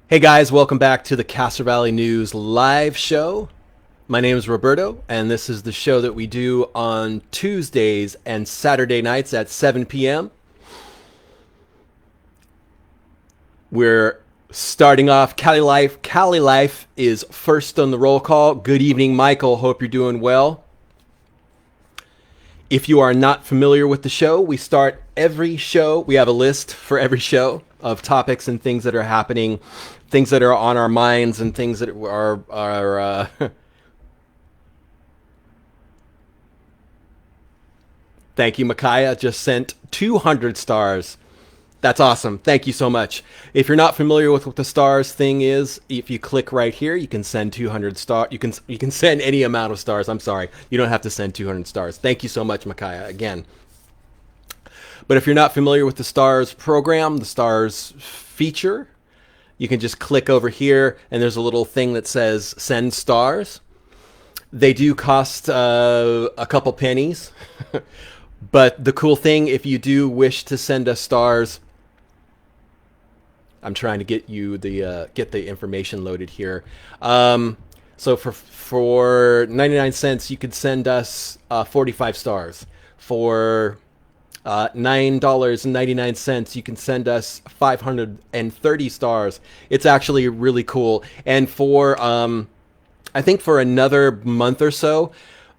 Hey guys, welcome back to the Castro Valley News live show. My name is Roberto, and this is the show that we do on Tuesdays and Saturday nights at 7 p.m. We're starting off Cali Life. Cali Life is first on the roll call. Good evening, Michael. Hope you're doing well. If you are not familiar with the show, we start every show. We have a list for every show of topics and things that are happening, things that are on our minds, and things that are Thank you, Micaiah. Just sent 200 stars. That's awesome. Thank you so much. If you're not familiar with what the stars thing is, if you click right here, you can send 200 stars. You can send any amount of stars. I'm sorry. You don't have to send 200 stars. Thank you so much, Micaiah, again. But if you're not familiar with the stars program, the stars feature, you can just click over here and there's a little thing that says send stars. They do cost a couple pennies. But the cool thing, if you do wish to send us stars, I'm trying to get you get the information loaded here. So for 99 cents, you could send us 45 stars. For $9.99, you can send us 530 stars. It's actually really cool. And for I think for another month or so,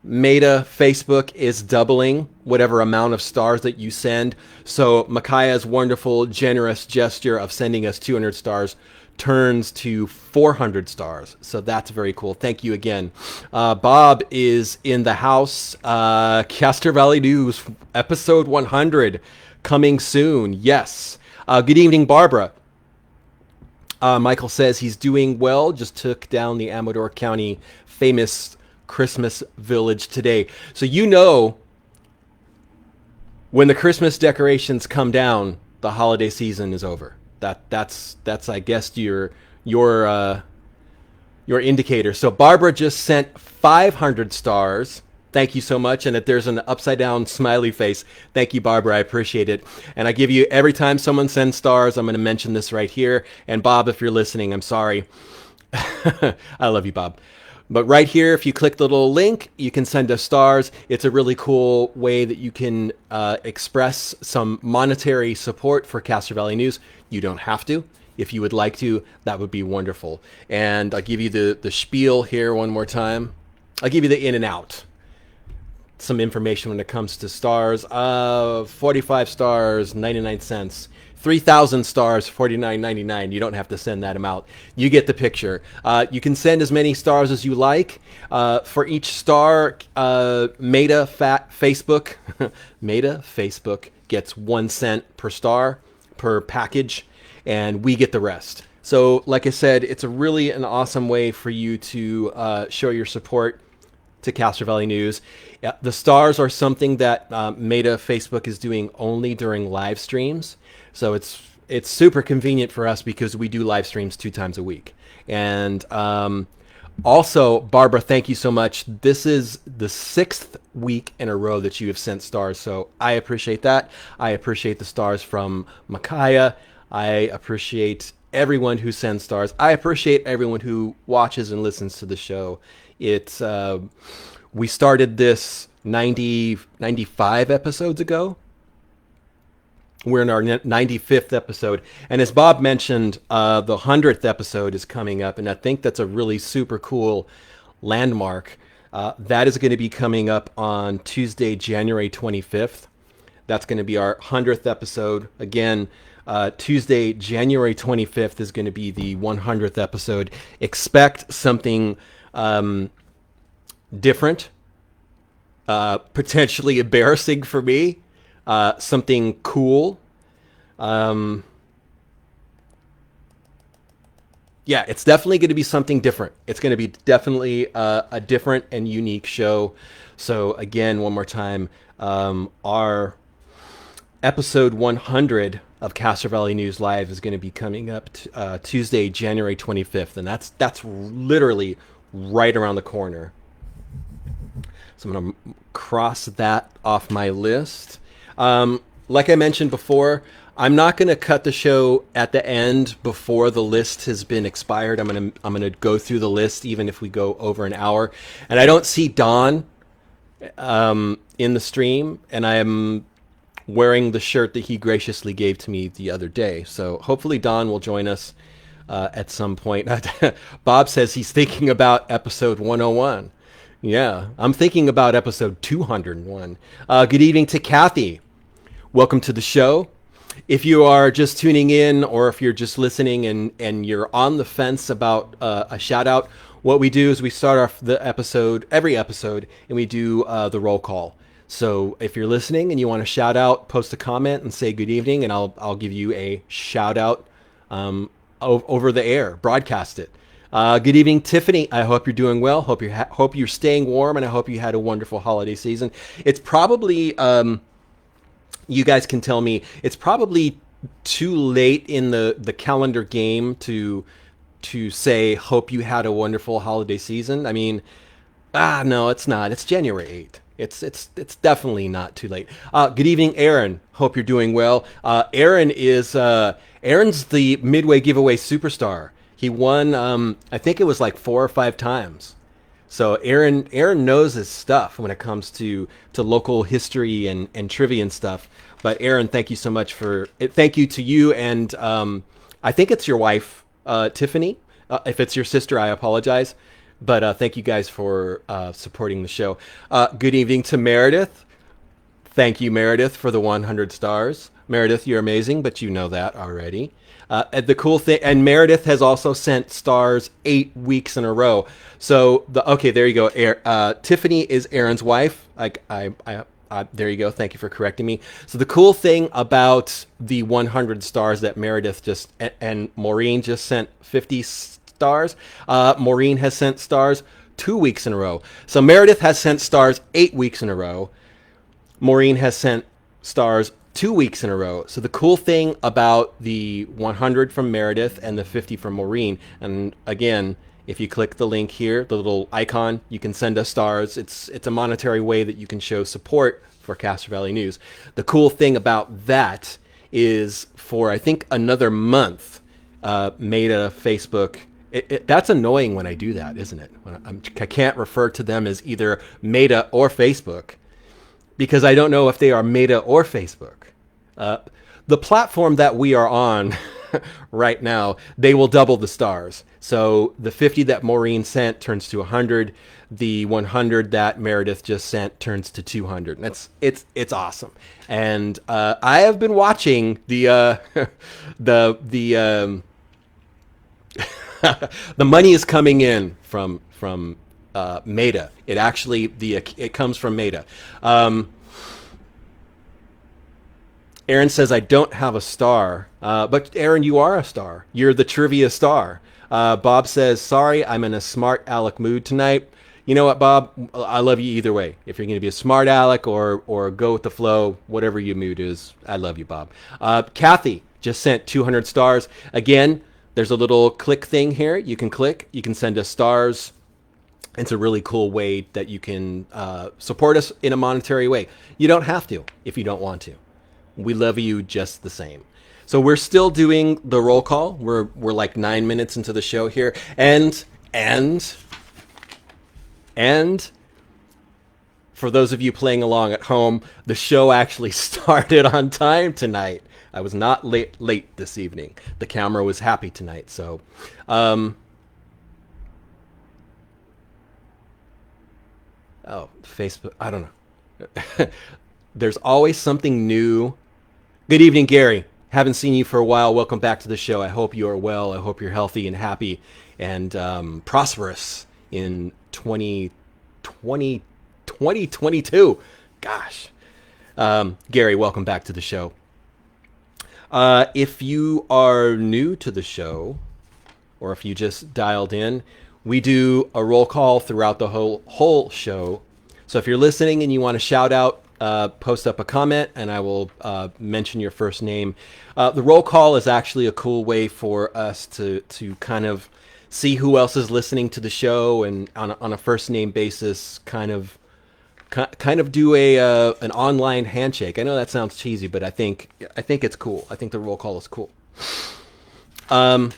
Meta Facebook is doubling whatever amount of stars that you send. So Micaiah's wonderful, generous gesture of sending us 200 stars turns to 400 stars. So that's very cool. Thank you again. Bob is in the house. Castro Valley News, episode 100, coming soon. Yes. Good evening, Barbara. Michael says he's doing well. Just took down the Amador County famous Christmas village today. So you know when the Christmas decorations come down, the holiday season is over. That's I guess your indicator. So Barbara just sent 500 stars. Thank you so much. And if there's an upside down smiley face, thank you, Barbara. I appreciate it. And I give you, every time someone sends stars, I'm going to mention this right here. And Bob, if you're listening, I'm sorry. I love you, Bob. But right here, if you click the little link, you can send us stars. It's a really cool way that you can express some monetary support for Castro Valley News. You don't have to. If you would like to, that would be wonderful. And I'll give you the spiel here one more time. I'll give you the in and out. Some information when it comes to stars. 45 stars, 99 cents. 3,000 stars, $49.99. You don't have to send that amount. You get the picture. You can send as many stars as you like. For each star, Meta Facebook Meta Facebook gets 1 cent per star per package, and we get the rest. So, like I said, it's really an awesome way for you to show your support to Castro Valley News. The stars are something that Meta Facebook is doing only during live streams. So it's super convenient for us because we do live streams 2 times a week. And also, Barbara, thank you so much. This is the 6th week in a row that you have sent stars. So I appreciate that. I appreciate the stars from Micaiah. I appreciate everyone who sends stars. I appreciate everyone who watches and listens to the show. It's we started this 95 episodes ago. We're in our 95th episode. And as Bob mentioned, the 100th episode is coming up. And I think that's a really super cool landmark. That is going to be coming up on Tuesday, January 25th. That's going to be our 100th episode. Again, Tuesday, January 25th is going to be the 100th episode. Expect something different, potentially embarrassing for me. Something cool. Yeah, it's definitely going to be something different. It's going to be definitely a different and unique show. So again, one more time, our episode 100 of Castro Valley News Live is going to be coming up Tuesday, January 25th. And that's literally right around the corner. So I'm going to cross that off my list. Like I mentioned before, I'm not going to cut the show at the end before the list has been expired. I'm gonna go through the list even if we go over an hour. And I don't see Don in the stream, and I am wearing the shirt that he graciously gave to me the other day. So hopefully Don will join us at some point. Bob says he's thinking about episode 101. Yeah, I'm thinking about episode 201. Good evening to Kathy. Welcome to the show. If you are just tuning in, or if you're just listening and you're on the fence about a shout out, what we do is we start off the episode, every episode, and we do the roll call. So if you're listening and you want to shout out, post a comment and say good evening, and I'll give you a shout out over the air, broadcast it. Good evening, Tiffany. I hope you're doing well. Hope you're staying warm, and I hope you had a wonderful holiday season. It's probably you guys can tell me, it's probably too late in the calendar game to say hope you had a wonderful holiday season. I mean, no, it's not. It's January 8th. It's definitely not too late. Good evening, Aaron. Hope you're doing well. Aaron's the Midway giveaway superstar. He won, I think it was like 4 or 5 times. So Aaron knows his stuff when it comes to local history and trivia and stuff. But Aaron, thank you so much thank you to you, and I think it's your wife, Tiffany. If it's your sister, I apologize. But thank you guys for supporting the show. Good evening to Meredith. Thank you, Meredith, for the 100 stars. Meredith, you're amazing, but you know that already. The cool thing, and Meredith has also sent stars 8 weeks in a row. So okay, there you go. Tiffany is Aaron's wife. There you go. Thank you for correcting me. So the cool thing about the 100 stars that Meredith and Maureen just sent 50 stars. Maureen has sent stars 2 weeks in a row. So Meredith has sent stars 8 weeks in a row. Maureen has sent stars 2 weeks in a row. So the cool thing about the 100 from Meredith and the 50 from Maureen, and again, if you click the link here, the little icon, you can send us stars. It's a monetary way that you can show support for Castro Valley News. The cool thing about that is for, I think, another month, Meta, Facebook, that's annoying when I do that, isn't it? I can't refer to them as either Meta or Facebook because I don't know if they are Meta or Facebook. The platform that we are on right now, they will double the stars. So the 50 that Maureen sent turns to 100. The 100 that Meredith just sent turns to 200. And it's awesome. And I have been watching the the money is coming in from Meta. It comes from Meta. Aaron says, I don't have a star. But Aaron, you are a star. You're the trivia star. Bob says, sorry, I'm in a smart aleck mood tonight. You know what, Bob? I love you either way. If you're going to be a smart aleck or go with the flow, whatever your mood is, I love you, Bob. Kathy just sent 200 stars. Again, there's a little click thing here. You can click. You can send us stars. It's a really cool way that you can support us in a monetary way. You don't have to if you don't want to. We love you just the same. So we're still doing the roll call. We're like 9 minutes into the show here, and for those of you playing along at home, the show actually started on time tonight. I was not late this evening. The camera was happy tonight. So, Facebook. I don't know. There's always something new. Good evening, Gary. Haven't seen you for a while. Welcome back to the show. I hope you are well. I hope you're healthy and happy and prosperous in 2022. Gosh. Gary, welcome back to the show. If you are new to the show, or if you just dialed in, we do a roll call throughout the whole show. So if you're listening and you want to shout out, post up a comment and I will mention your first name. The roll call is actually a cool way for us to kind of see who else is listening to the show and on a first name basis kind of kind of do a an online handshake. I know that sounds cheesy, but I think it's cool. I think the roll call is cool. Um,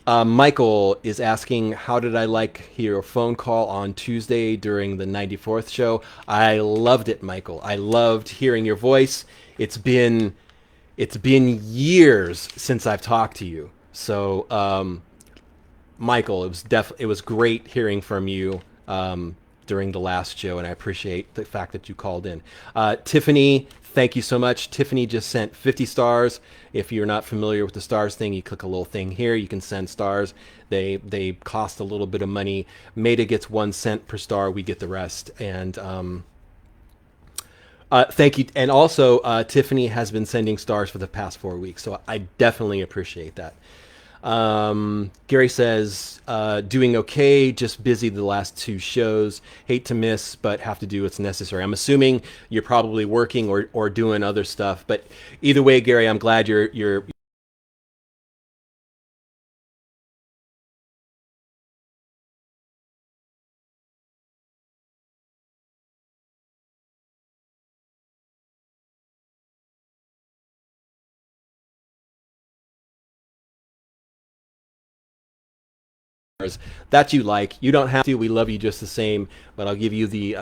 Michael is asking, how did I like your phone call on Tuesday during the 94th show? I loved it, Michael. I loved hearing your voice. It's been it's been years since I've talked to you. So, Michael, it was great hearing from you during the last show, and I appreciate the fact that you called in. Tiffany, thank you so much. Tiffany just sent 50 stars. If you're not familiar with the stars thing, you click a little thing here. You can send stars. They cost a little bit of money. Maida gets 1 cent per star. We get the rest. And thank you. And also, Tiffany has been sending stars for the past 4 weeks, so I definitely appreciate that. Gary says, doing okay, just busy the last 2 shows. Hate to miss, but have to do what's necessary. I'm assuming you're probably working or doing other stuff. But either way, Gary, I'm glad you're that you like. You don't have to. We love you just the same. But I'll give you the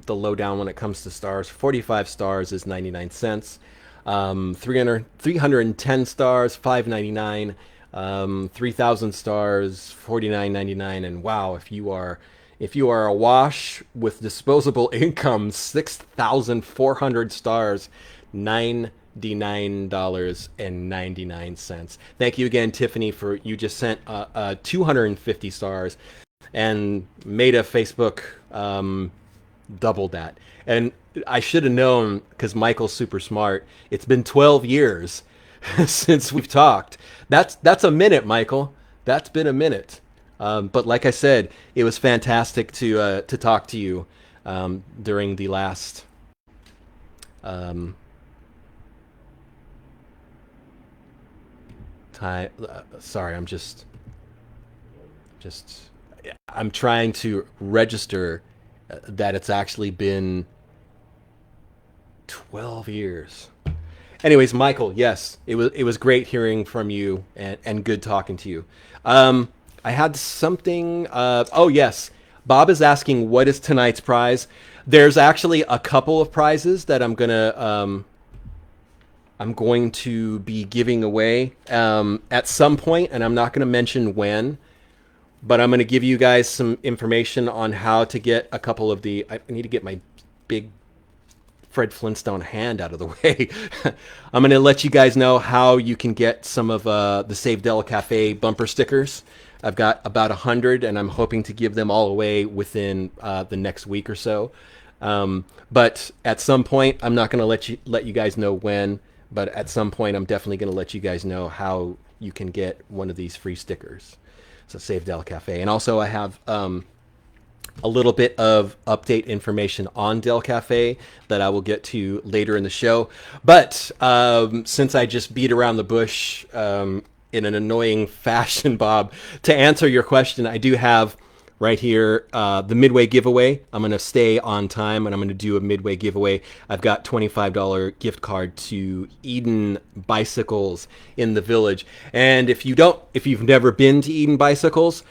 lowdown when it comes to stars. 45 stars is 99 cents. 310 stars, 5.99. 3,000 stars, 49.99. And wow, if you are awash with disposable income, 6,400 stars, $99.99. Thank you again, Tiffany, for you just sent 250 stars, and made a Facebook doubled that. And I should have known because Michael's super smart. It's been 12 years since we've talked. That's a minute, Michael. That's been a minute. But like I said, it was fantastic to talk to you during the last. Um, time. Sorry, just I'm trying to register that it's actually been 12 years. Anyways, Michael, yes, it was great hearing from you and good talking to you. I had something. Oh yes, Bob is asking what is tonight's prize. There's actually a couple of prizes that I'm going to be giving away at some point, and I'm not going to mention when, but I'm going to give you guys some information on how to get a couple of the. I need to get my big Fred Flintstone hand out of the way. I'm going to let you guys know how you can get some of the Save Del Cafe bumper stickers. I've got about 100, and I'm hoping to give them all away within the next week or so. But at some point, I'm not going to let you guys know when. But at some point, I'm definitely going to let you guys know how you can get one of these free stickers. So Save Del Cafe. And also I have a little bit of update information on Del Cafe that I will get to later in the show. But since I just beat around the bush in an annoying fashion, Bob, to answer your question, I do have right here the Midway giveaway. I'm going to stay on time, and I'm going to do a Midway giveaway. I've got $25 gift card to Eden Bicycles in the Village. And if you've never been to Eden Bicycles,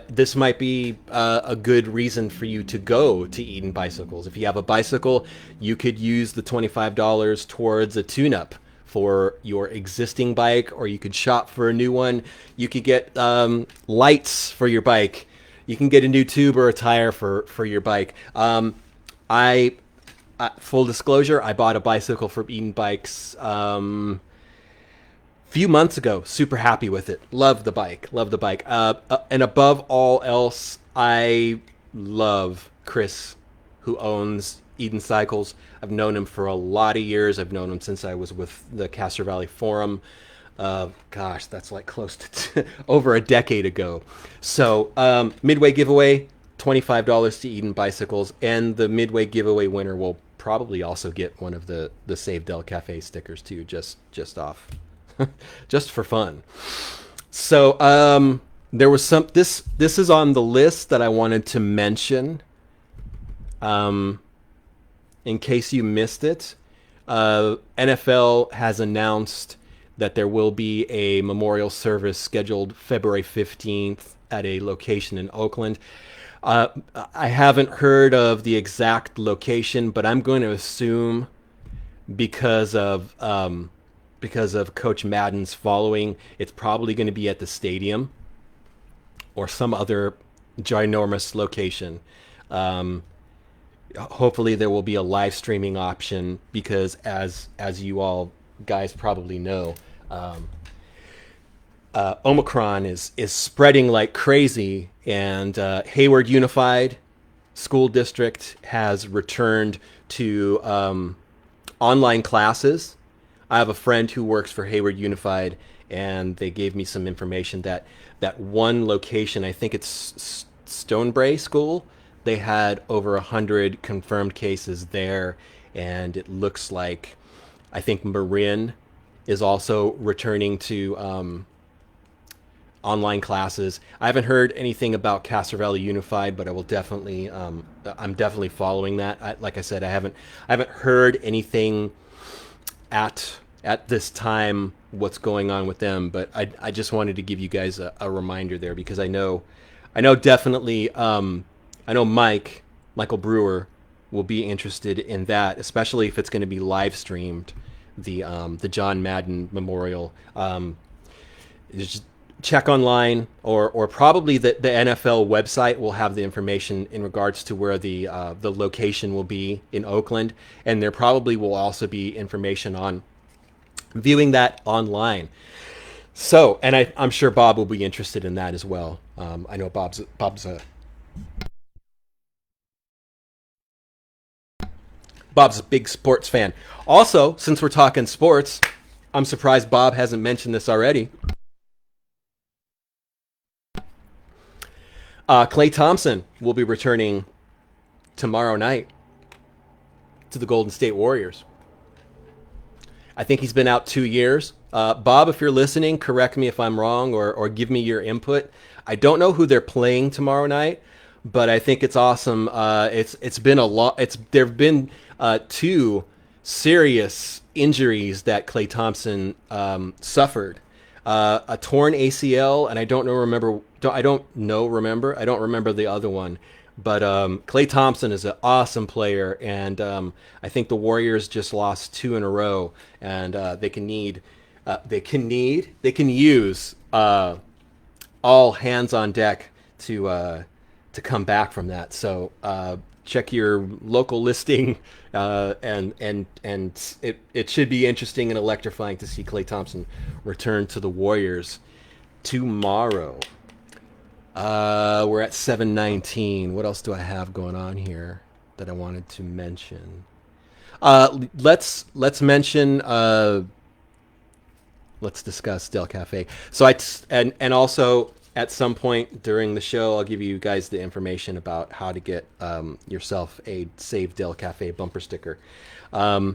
this might be a good reason for you to go to Eden Bicycles. If you have a bicycle, you could use the $25 towards a tune-up for your existing bike, or you could shop for a new one. You could get lights for your bike. You can get a new tube or a tire for your bike. I full disclosure, I bought a bicycle from Eden Bikes few months ago. Super happy with it. Love the bike. Love the bike. And above all else, I love Chris, who owns Eden Cycles. I've known him for a lot of years. I've known him since I was with the Castro Valley Forum. Gosh, that's like close to over a decade ago. So Midway giveaway, $25 to Eden Bicycles, and the Midway giveaway winner will probably also get one of the Save Del Cafe stickers too, just off, just for fun. So There was some. This is on the list that I wanted to mention. Um, in case you missed it, NFL has announced that there will be a memorial service scheduled February 15th at a location in Oakland. Uh, I haven't heard of the exact location, but I'm going to assume because of Coach Madden's following, it's probably going to be at the stadium or some other ginormous location. Um, Hopefully, there will be a live streaming option because, as you all guys probably know, um, Omicron is spreading like crazy, and Hayward Unified School District has returned to online classes. I have a friend who works for Hayward Unified, and they gave me some information that that one location, I think it's Stonebray School, they had over 100 confirmed cases there, and it looks like I think Marin is also returning to online classes. I haven't heard anything about Castro Valley Unified, but I will definitely I'm definitely following that. Like I said, I haven't heard anything at this time what's going on with them, but I just wanted to give you guys a reminder there because I know definitely I know Michael Brewer will be interested in that, especially if it's going to be live streamed, the John Madden Memorial. Just check online, or probably the NFL website will have the information in regards to where the location will be in Oakland, and there probably will also be information on viewing that online. So, and I'm sure Bob will be interested in that as well. I know Bob's a big sports fan. Also, since we're talking sports, I'm surprised Bob hasn't mentioned this already. Klay Thompson will be returning tomorrow night to the Golden State Warriors. I think he's been out 2 years. Bob, if you're listening, correct me if I'm wrong, or give me your input. I don't know who they're playing tomorrow night, but I think it's awesome. It's been a lot. There've been two serious injuries that Klay Thompson suffered. A torn ACL, and I don't remember the other one. But Klay Thompson is an awesome player, and I think the Warriors just lost two in a row, and they can use all hands on deck to come back from that. So check your local listing, and it should be interesting and electrifying to see Klay Thompson return to the Warriors tomorrow. We're at 7:19. What else do I have going on here that I wanted to mention? Let's mention. Let's discuss Del Cafe. So and also at some point during the show, I'll give you guys the information about how to get yourself a Save Del Cafe bumper sticker. I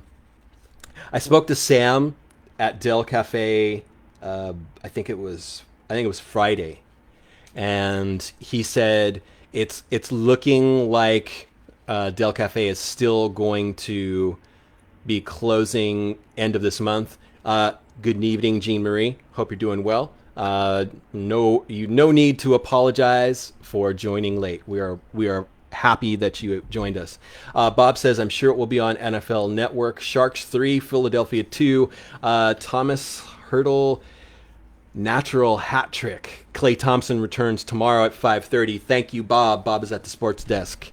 spoke to Sam at Del Cafe. I think it was Friday. And he said it's looking like Del Cafe is still going to be closing end of this month. Good evening, Jean Marie. Hope you're doing well. No need to apologize for joining late. We are happy that you joined us. Bob says, I'm sure it will be on NFL Network. Sharks 3, Philadelphia 2. Thomas Hurdle. Natural hat trick. Klay Thompson returns tomorrow at 5:30. Thank you, Bob. Bob is at the sports desk,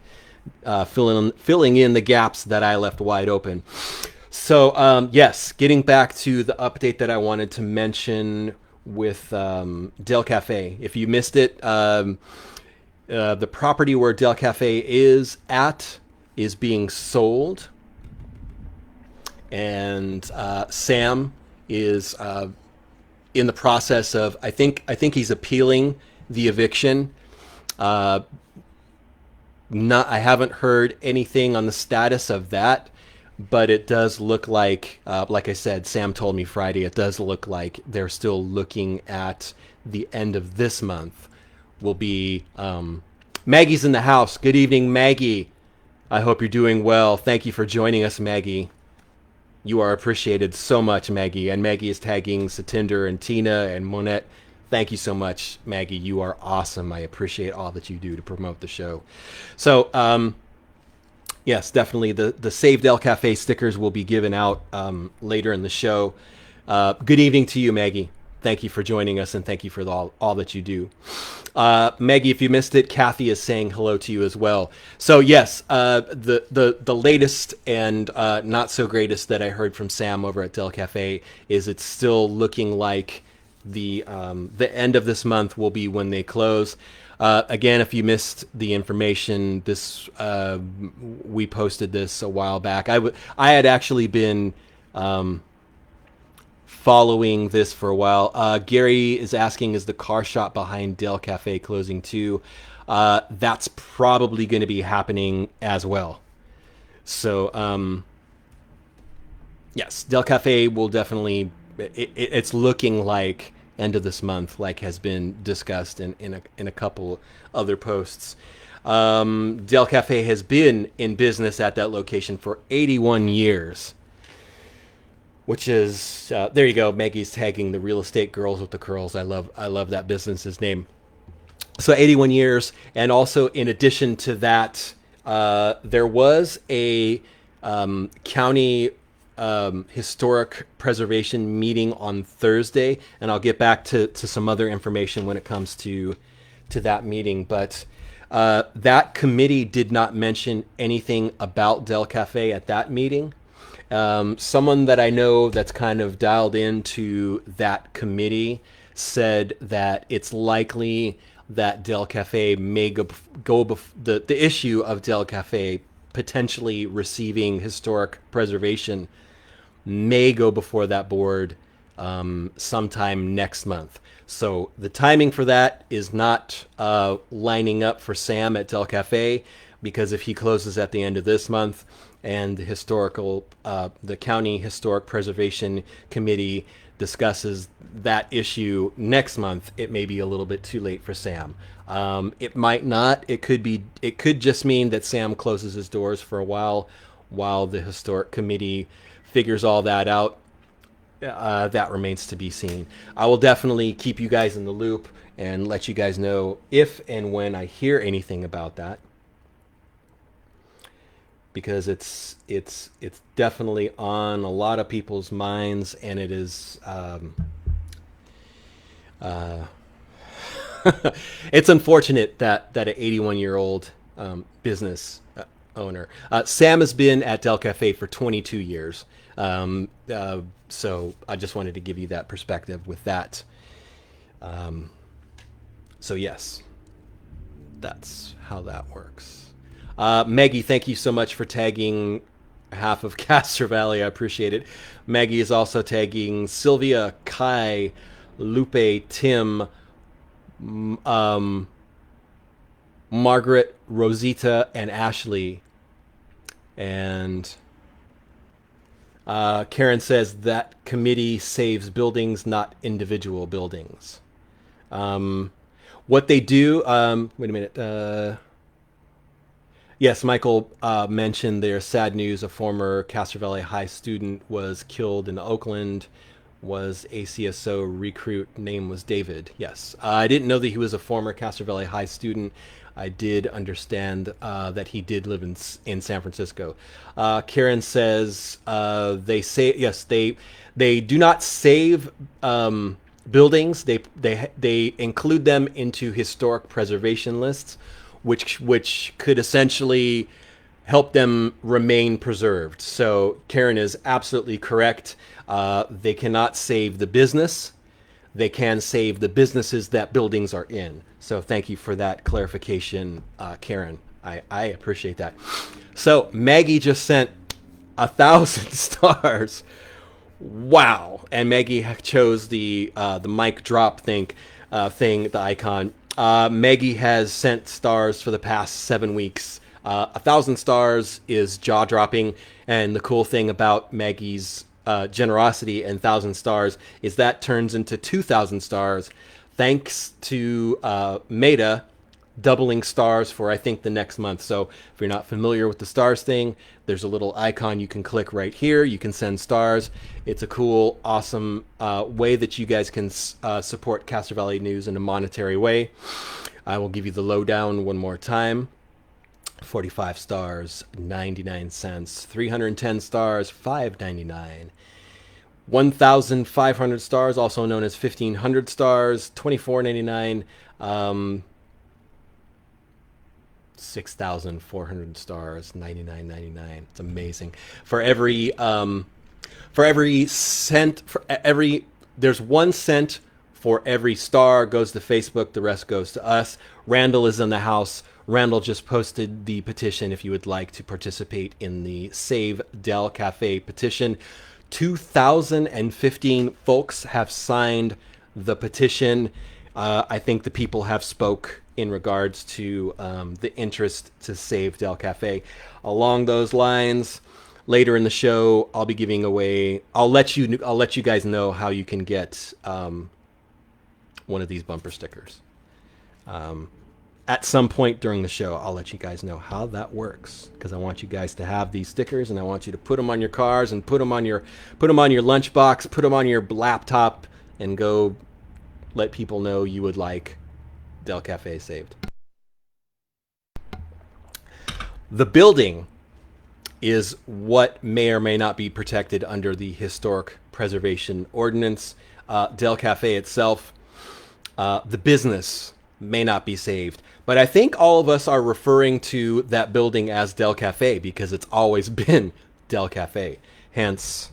filling in the gaps that I left wide open. So, yes, getting back to the update that I wanted to mention with Del Cafe. If you missed it, the property where Del Cafe is at is being sold, and Sam is in the process of, I think he's appealing the eviction. I haven't heard anything on the status of that, but it does look like I said, Sam told me Friday, it does look like they're still looking at the end of this month will be Maggie's in the house. Good evening, Maggie. I hope you're doing well. Thank you for joining us, Maggie. You are appreciated so much, Maggie. And Maggie is tagging Satinder and Tina and Monette. Thank you so much, Maggie. You are awesome. I appreciate all that you do to promote the show. So, yes, definitely the Save Del Cafe stickers will be given out later in the show. Good evening to you, Maggie. Thank you for joining us, and thank you for all that you do. Maggie, if you missed it, Kathy is saying hello to you as well. So yes, the latest and not so greatest that I heard from Sam over at Del Cafe is it's still looking like the end of this month will be when they close. Again, if you missed the information, this we posted this a while back. I had actually been following this for a while. Gary is asking, is the car shop behind Del Cafe closing too? That's probably going to be happening as well. So, yes, Del Cafe will definitely, it's looking like end of this month, like has been discussed in a couple other posts. Del Cafe has been in business at that location for 81 years. Which is there you go. Maggie's tagging the real estate girls with the curls. I love that business's name. So 81 years, and also in addition to that, there was a county historic preservation meeting on Thursday, and I'll get back to some other information when it comes to that meeting. But that committee did not mention anything about Del Cafe at that meeting. Someone that I know that's kind of dialed into that committee said that it's likely that Del Cafe may the issue of Del Cafe potentially receiving historic preservation may go before that board sometime next month. So the timing for that is not lining up for Sam at Del Cafe, because if he closes at the end of this month, and the county historic preservation committee discusses that issue next month, it may be a little bit too late for Sam. It might not. It could just mean that Sam closes his doors for a while the historic committee figures all that out. That remains to be seen. I will definitely keep you guys in the loop and let you guys know if and when I hear anything about that, because it's definitely on a lot of people's minds, and it is it's unfortunate that an 81-year-old business owner. Sam has been at Del Cafe for 22 years, so I just wanted to give you that perspective with that. So yes, that's how that works. Maggie, thank you so much for tagging half of Castro Valley. I appreciate it. Maggie is also tagging Sylvia, Kai, Lupe, Tim, Margaret, Rosita, and Ashley. And Karen says that committee saves buildings, not individual buildings. What they do, wait a minute. Yes, Michael mentioned there's sad news. A former Castro Valley High student was killed in Oakland, was ACSO recruit, name was David. Yes, I didn't know that he was a former Castro Valley High student. I did understand that he did live in San Francisco. Karen says they say, yes, they do not save buildings. They include them into historic preservation lists, which could essentially help them remain preserved. So Karen is absolutely correct. They cannot save the business. They can save the businesses that buildings are in. So thank you for that clarification, Karen. I appreciate that. So Maggie just sent 1,000 stars. Wow. And Maggie chose the mic drop thing, the icon. Maggie has sent stars for the past 7 weeks. 1,000 stars is jaw-dropping, and the cool thing about Maggie's generosity and 1,000 stars is that turns into 2,000 stars, thanks to Meta doubling stars for I think the next month. So if you're not familiar with the stars thing, there's a little icon you can click right here. You can send stars. It's a cool, awesome way that you guys can support Castro Valley News in a monetary way. I will give you the lowdown one more time. 45 stars, 99 cents. 310 stars, $5.99. 1,500 stars, also known as 1,500 stars, $24.99. 6,400 stars, $99.99. It's amazing. For every cent, there's 1 cent for every star goes to Facebook. The rest goes to us. Randall is in the house. Randall just posted the petition if you would like to participate in the Save Del Cafe petition. 2,015 folks have signed the petition. I think the people have spoke in regards to the interest to save Del Cafe. Along those lines, later in the show, I'll be giving away. I'll let you guys know how you can get one of these bumper stickers. At some point during the show, I'll let you guys know how that works, because I want you guys to have these stickers, and I want you to put them on your cars and put them on your lunchbox, put them on your laptop, and go let people know you would like Del Cafe saved. The building is what may or may not be protected under the Historic Preservation Ordinance. Del Cafe itself, the business may not be saved. But I think all of us are referring to that building as Del Cafe because it's always been Del Cafe. Hence,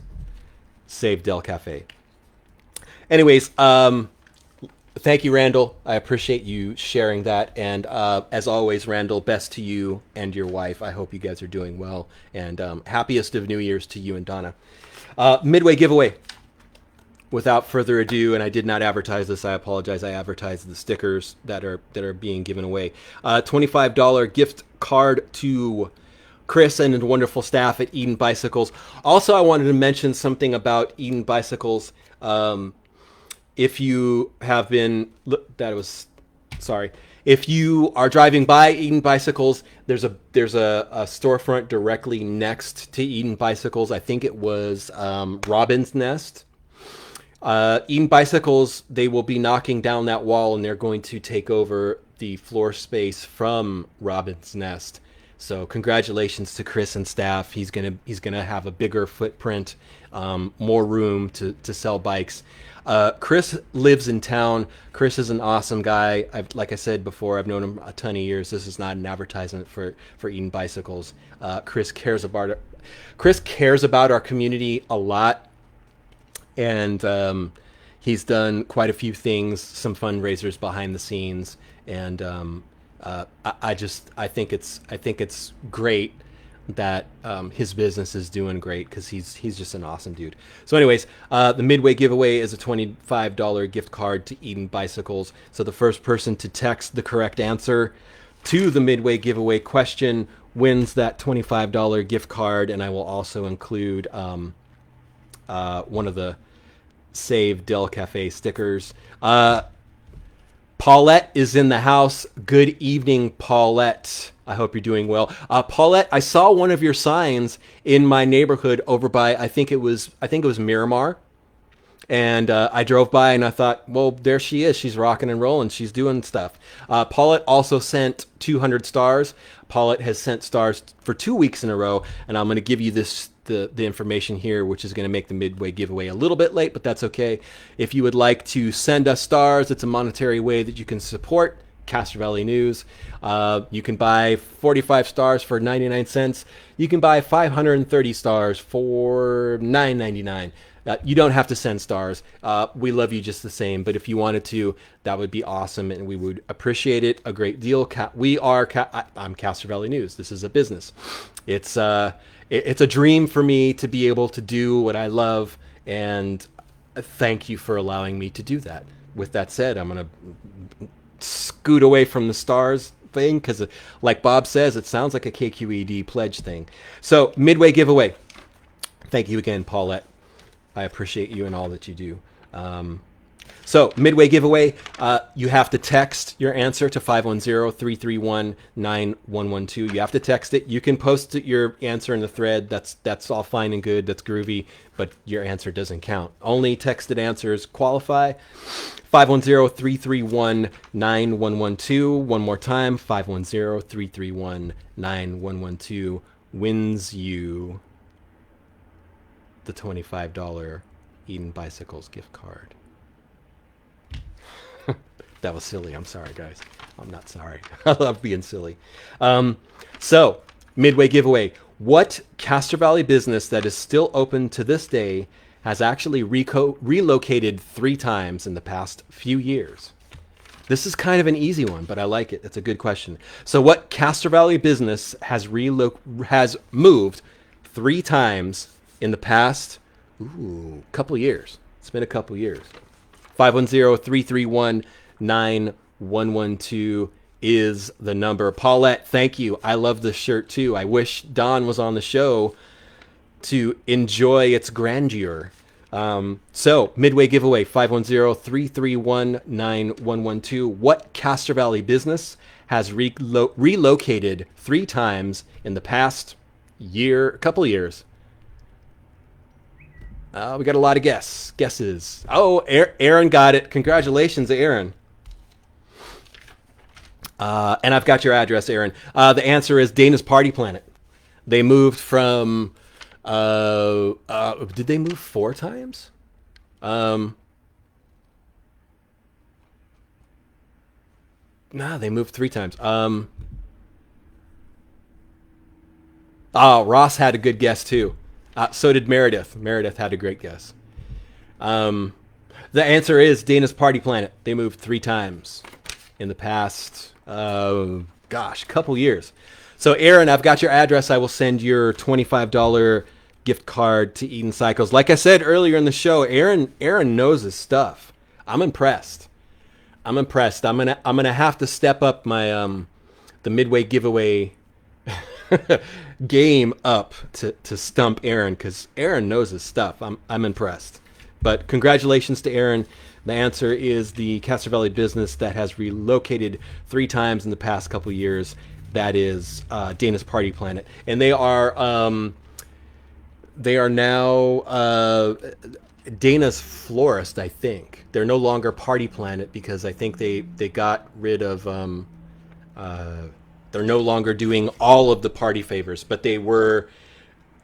save Del Cafe. Anyways, thank you, Randall. I appreciate you sharing that. And as always, Randall, best to you and your wife. I hope you guys are doing well. And happiest of New Year's to you and Donna. Midway giveaway. Without further ado, and I did not advertise this, I apologize. I advertised the stickers that are being given away. $25 gift card to Chris and the wonderful staff at Eden Bicycles. Also, I wanted to mention something about Eden Bicycles. If you have been, if you are driving by Eden Bicycles, there's a storefront directly next to Eden Bicycles. I think it was Robin's Nest. Eden Bicycles, they will be knocking down that wall, and they're going to take over the floor space from Robin's Nest. So congratulations to Chris and staff. He's gonna have a bigger footprint, more room to sell bikes. Chris lives in town. Chris is an awesome guy. Like I said before, I've known him a ton of years. This is not an advertisement for Eden Bicycles. Chris cares about our community a lot. And he's done quite a few things, some fundraisers behind the scenes, and I think it's great that his business is doing great, because he's just an awesome dude. So anyways, the Midway giveaway is a $25 gift card to Eden Bicycles. So the first person to text the correct answer to the Midway giveaway question wins that $25 gift card, and I will also include one of the Save Del Cafe stickers. Paulette is in the house. Good evening, Paulette. I hope you're doing well. Paulette, I saw one of your signs in my neighborhood over by, I think it was Miramar. And I drove by and I thought, well, there she is. She's rocking and rolling. She's doing stuff. Paulette also sent 200 stars. Paulette has sent stars for 2 weeks in a row. And I'm going to give you the information here, which is going to make the Midway giveaway a little bit late, but that's okay. If you would like to send us stars, it's a monetary way that you can support Castro Valley News. You can buy 45 stars for 99 cents. You can buy 530 stars for $9.99. You don't have to send stars. We love you just the same. But if you wanted to, that would be awesome, and we would appreciate it a great deal. I'm Castro Valley News. This is a business. It's a dream for me to be able to do what I love, and thank you for allowing me to do that. With that said, I'm going to scoot away from the stars thing, because like Bob says, it sounds like a KQED pledge thing. So, Midway giveaway. Thank you again, Paulette. I appreciate you and all that you do. So midway giveaway, you have to text your answer to 510-331-9112. You have to text it. You can post your answer in the thread. That's all fine and good. That's groovy, but your answer doesn't count. Only texted answers qualify. 510-331-9112. One more time, 510-331-9112 wins you the $25 Eden Bicycles gift card. That was silly. I'm sorry, guys. I'm not sorry. I love being silly. So, midway giveaway. What Castro Valley business that is still open to this day has actually relocated 3 times in the past few years? This is kind of an easy one, but I like it. It's a good question. So, what Castro Valley business has moved 3 times in the past couple years? It's been a couple years. 510-331-9112 is the number. Paulette, thank you. I love this shirt too. I wish Don was on the show to enjoy its grandeur. So, midway giveaway, 510-331-9112. What Castro Valley business has relocated 3 times in the past couple years? We got a lot of guesses. Oh, Aaron got it. Congratulations, Aaron. And I've got your address, Aaron. The answer is Dana's Party Planet. They moved from... did they move 4 times? No, they moved 3 times. Ross had a good guess, too. So did Meredith. Meredith had a great guess. The answer is Dana's Party Planet. They moved 3 times in the past, couple years. So, Aaron, I've got your address. I will send your $25 gift card to Eden Cycles. Like I said earlier in the show, Aaron knows his stuff. I'm impressed. I'm gonna have to step up my the midway giveaway game up to stump Aaron, because Aaron knows his stuff. I'm impressed. But congratulations to Aaron. The answer is the Castro Valley business that has relocated 3 times in the past couple years. That is Dana's Party Planet, and they are now Dana's Florist. I think they're no longer Party Planet because I think they got rid of. They're no longer doing all of the party favors, but they were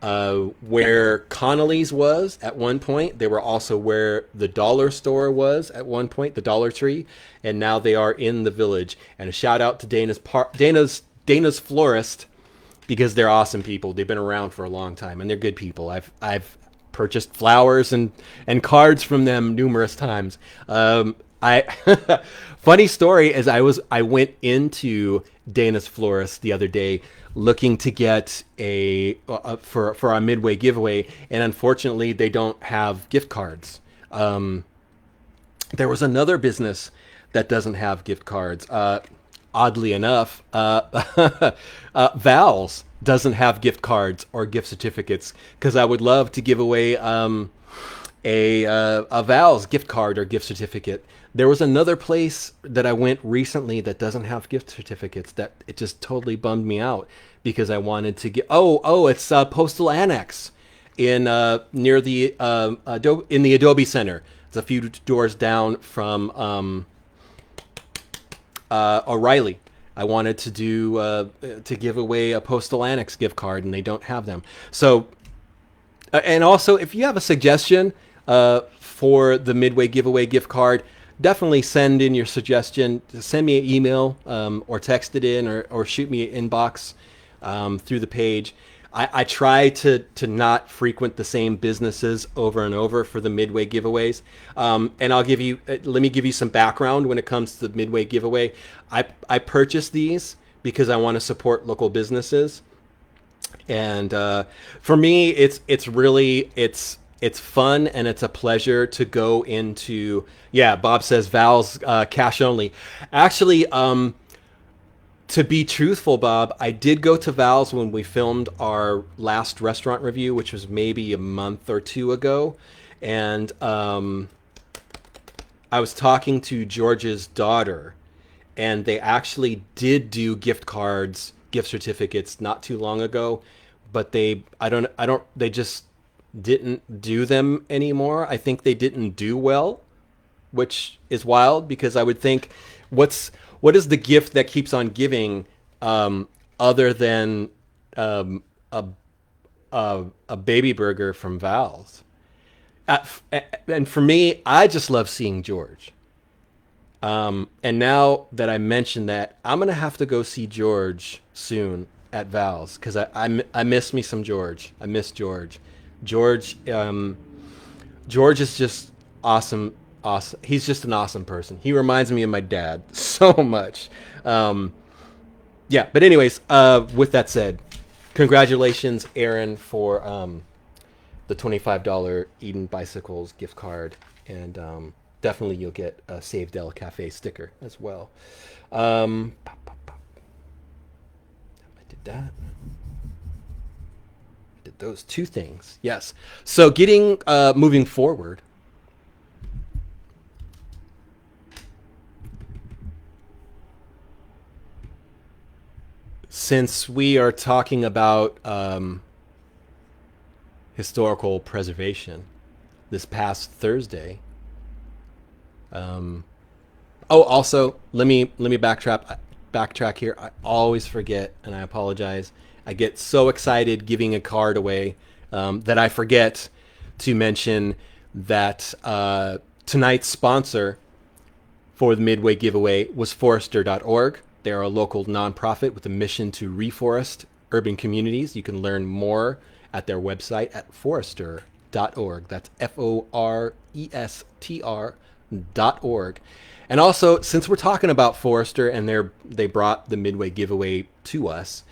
where Connolly's was at one point. They were also where the dollar store was at one point, the Dollar Tree, and now they are in the Village. And a shout out to Dana's Florist, because they're awesome people. They've been around for a long time and they're good people. I've purchased flowers and cards from them numerous times. Funny story is I went into Dana's Florist the other day looking to get for our midway giveaway, and unfortunately they don't have gift cards. There was another business that doesn't have gift cards. Oddly enough, Val's doesn't have gift cards or gift certificates, because I would love to give away a Val's gift card or gift certificate. There was another place that I went recently that doesn't have gift certificates. That it just totally bummed me out, because I wanted to get. It's Postal Annex in near the in the Adobe Center. It's a few doors down from O'Reilly. I wanted to to give away a Postal Annex gift card, and they don't have them. So, and also, if you have a suggestion for the midway giveaway gift card, definitely send in your suggestion. Send me an email or text it in, or shoot me an inbox through the page. I try to not frequent the same businesses over and over for the midway giveaways. And let me give you some background when it comes to the midway giveaway. I purchased these because I want to support local businesses. And for me, it's really fun, and it's a pleasure to go into. Yeah, Bob says Val's cash only. Actually, to be truthful, Bob, I did go to Val's when we filmed our last restaurant review, which was maybe a month or 2 ago, and I was talking to George's daughter, and they actually did do gift cards, gift certificates not too long ago, but they just didn't do them anymore. I think they didn't do well, which is wild because I would think, what's what is the gift that keeps on giving, other than um, a, a baby burger from Val's? Uh, and for me, I just love seeing George. And now that I mentioned that, I'm gonna have to go see George soon at Val's because I miss me some George. I miss George. George George is just awesome. Awesome. He's just an awesome person. He reminds me of my dad so much. Um, yeah. But anyways, with that said, congratulations, Aaron, for the $25 Eden Bicycles gift card, and definitely you'll get a Save Del Cafe sticker as well. I did that. I did those two things. Yes. So getting moving forward. Since we are talking about historical preservation, this past Thursday. Oh, also, let me backtrack here. I always forget, and I apologize. I get so excited giving a card away, that I forget to mention that tonight's sponsor for the Midway giveaway was Forester.org. They're a local nonprofit with a mission to reforest urban communities. You can learn more at their website at forester.org. That's Forestr.org. And also, since we're talking about Forester and they brought the Midway giveaway to us,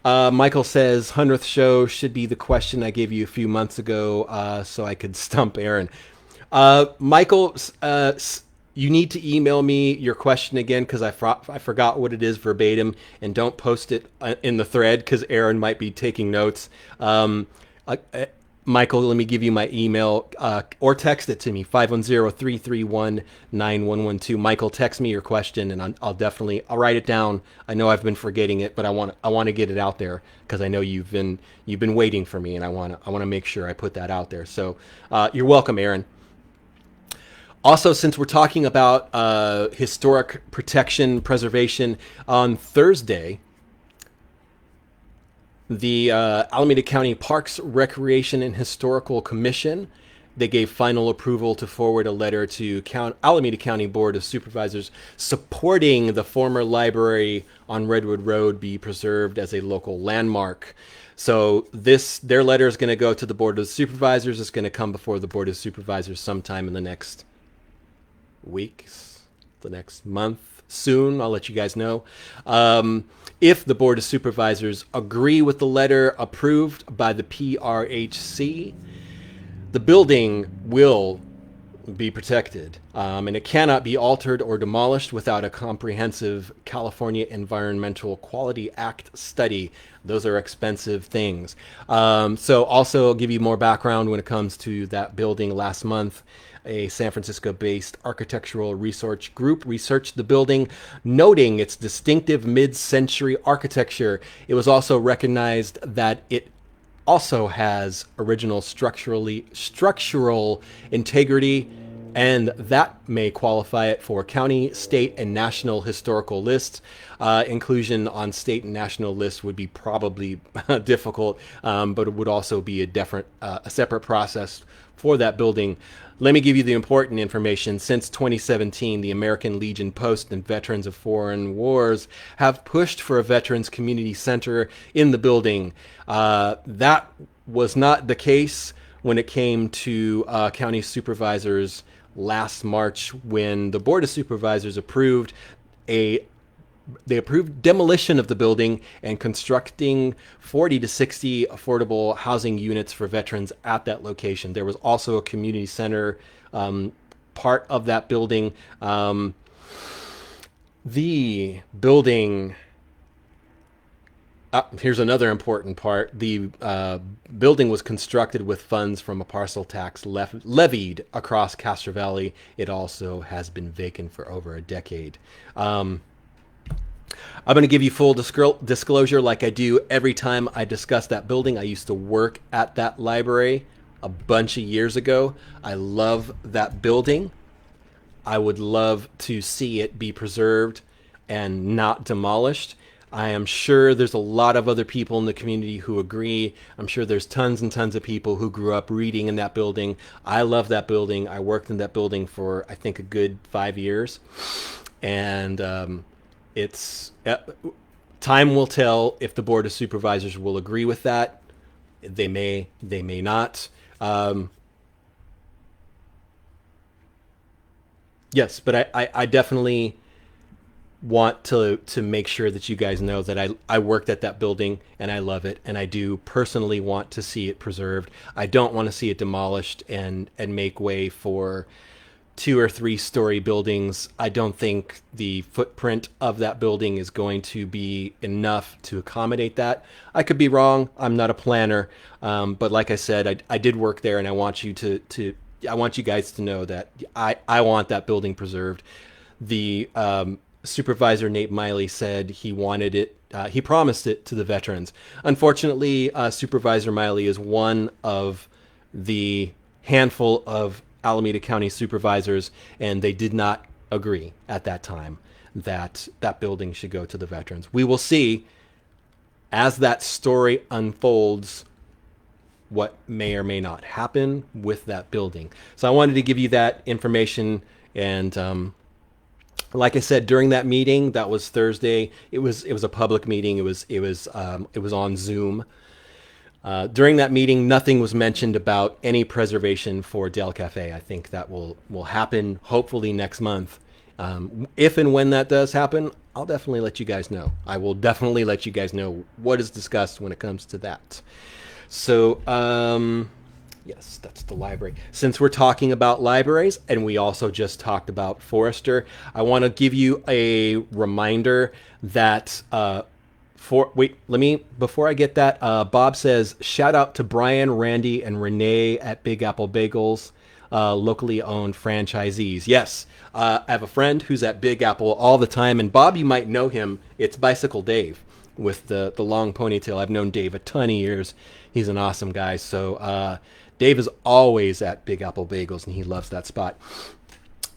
Michael says, 100th show should be the question I gave you a few months ago, so I could stump Aaron. Michael, you need to email me your question again because I forgot what it is verbatim, and don't post it in the thread because Aaron might be taking notes. Uh, uh, Michael, let me give you my email, or text it to me, 510-331-9112. Michael, text me your question, and I'll write it down. I know I've been forgetting it, but I want to get it out there because I know you've been waiting for me, and I want to make sure I put that out there. So you're welcome, Aaron. Also, since we're talking about historic protection, preservation, on Thursday, the Alameda County Parks, Recreation, and Historical Commission, they gave final approval to forward a letter to Alameda County Board of Supervisors supporting the former library on Redwood Road be preserved as a local landmark. So their letter is going to go to the Board of Supervisors. It's going to come before the Board of Supervisors sometime in the next weeks, the next month, soon. I'll let you guys know. If the Board of Supervisors agree with the letter approved by the PRHC, the building will be protected, and it cannot be altered or demolished without a comprehensive California Environmental Quality Act study. Those are expensive things. So also, I'll give you more background when it comes to that building. Last month, a San Francisco-based architectural research group researched the building, noting its distinctive mid-century architecture. It was also recognized that it also has original structural integrity, and that may qualify it for county, state, and national historical lists. Inclusion on state and national lists would be probably difficult, but it would also be a separate process for that building. Let me give you the important information. Since 2017, the American Legion Post and Veterans of Foreign Wars have pushed for a Veterans Community Center in the building. That was not the case when it came to county supervisors last March, when the Board of Supervisors approved demolition of the building and constructing 40 to 60 affordable housing units for veterans at that location. There was also a community center part of that building. The building Here's another important part. The building was constructed with funds from a parcel tax levied across Castro Valley. It also has been vacant for over a decade. I'm going to give you full disclosure like I do every time I discuss that building. I used to work at that library a bunch of years ago. I love that building. I would love to see it be preserved and not demolished. I am sure there's a lot of other people in the community who agree. I'm sure there's tons and tons of people who grew up reading in that building. I love that building. I worked in that building for, I think, a good 5 years. And it's time will tell if the Board of Supervisors will agree with that. They may not. Yes, but I definitely want to make sure that you guys know that I worked at that building and I love it, and I do personally want to see it preserved. I don't want to see it demolished and make way for 2 or 3 story buildings. I don't think the footprint of that building is going to be enough to accommodate that. I could be wrong. I'm not a planner, but like I said, I did work there, and I want you to I want you guys to know that I want that building preserved. The Supervisor Nate Miley said he wanted it. He promised it to the veterans. Unfortunately, Supervisor Miley is one of the handful of Alameda County supervisors, and they did not agree at that time that that building should go to the veterans. We will see as that story unfolds what may or may not happen with that building. So I wanted to give you that information, and like I said, during that meeting, that was Thursday. It was a public meeting. It was on Zoom. During that meeting, nothing was mentioned about any preservation for Del Cafe. I think that will happen hopefully next month. If and when that does happen, I'll definitely let you guys know. I will definitely let you guys know what is discussed when it comes to that. So, yes, that's the library. Since we're talking about libraries, and we also just talked about Forrester, I want to give you a reminder that before I get that, Bob says, shout out to Brian, Randy, and Renee at Big Apple Bagels, locally owned franchisees. Yes, I have a friend who's at Big Apple all the time, and Bob, you might know him. It's Bicycle Dave with the long ponytail. I've known Dave a ton of years. He's an awesome guy. So Dave is always at Big Apple Bagels, and he loves that spot.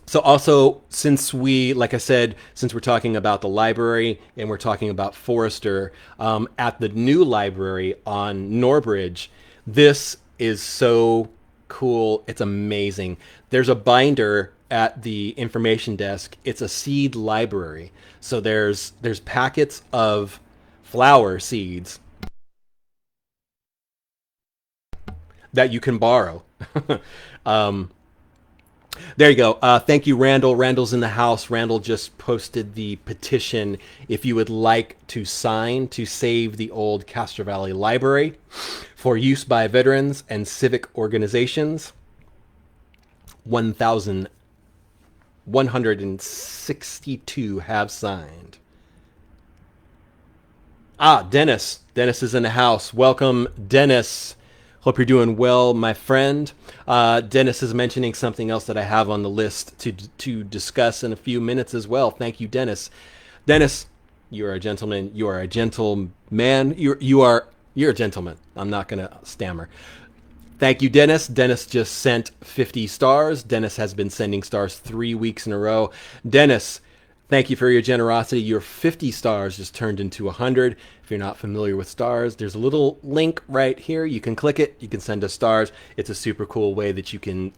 So also, like I said, since we're talking about the library and we're talking about Forrester, at the new library on Norbridge, this is so cool. It's amazing. There's a binder at the information desk. It's a seed library. So there's packets of flower seeds that you can borrow. There you go. Thank you, Randall. Randall's in the house. Randall just posted the petition if you would like to sign to save the old Castro Valley Library for use by veterans and civic organizations. 1,162 have signed. Dennis. Dennis is in the house. Welcome, Dennis. Hope you're doing well, my friend. Dennis is mentioning something else that I have on the list to discuss in a few minutes as well. Thank you, Dennis. Dennis, you are a gentleman. You are a gentleman. You're a gentleman. I'm not going to stammer. Thank you, Dennis. Dennis just sent 50 stars. Dennis has been sending stars 3 weeks in a row. Dennis, thank you for your generosity. Your 50 stars just turned into 100. If you're not familiar with stars, there's a little link right here. You can click it. You can send us stars. It's a super cool way that you can